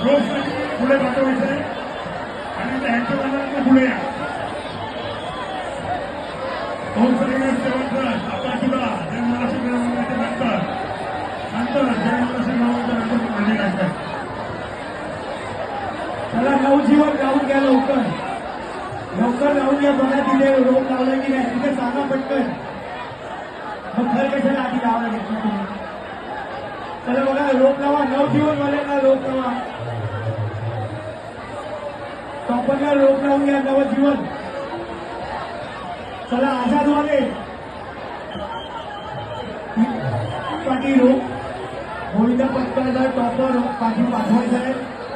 रोजसाठी पुढे पाठवायचं आहे आणि त्यांच्या मनात पुढे या. ओम श्रीनाथ सेवकर आपला तुला जय महाराष्ट्र मिळवण्याच्या नंतर जय महाराष्ट्र मिळवण्याच्या नंतर माझे काढतात. त्याला नवजीवन लावून घ्या, लवकर लवकर लावून घ्या. बघा तिथे रोप लावला की नाही तिथे सांगा पटकन. मग घर कशाला आधी लावायला घेतलं तुम्ही? त्याला बघा रोप लावा, नवजीवन वाल्यांना रोप लावा, टॉपरला रोप लावून घ्या, नवजीवन. चला आझाद वाले पाठी रोप गोविंदा पटकनला टॉपर पाठी पाठवायचं आहे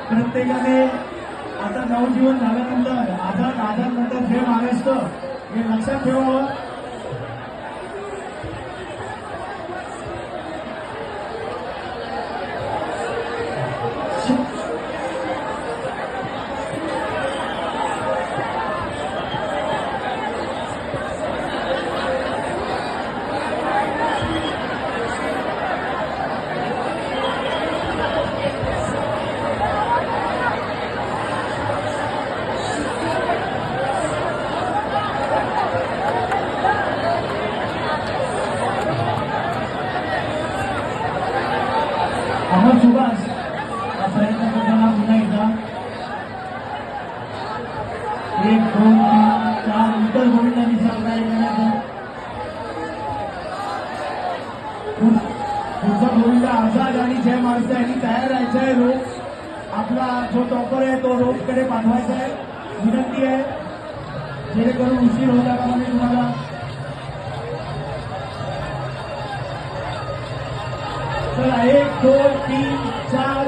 प्रत्येकाने. आता नवजीवन झाल्यानंतर आझाद नंतर जय महाराष्ट्र हे लक्षात ठेवावं. अमर सुभाष हा प्रयत्न करताना पुन्हा एकदा 1 2 3 4 इतर गोविंदांनी सहकार्य करण्याचं. पुढचा गोविंदा आझाद आणि जय महाराष्ट्र यांनी तयार राहायचं आहे. रोप आपला जो टॉपर आहे तो रोपकडे पाठवायचा आहे. विनंती आहे जेणेकरून उशीर होता का म्हणजे तुम्हाला. चला 1 2 3 4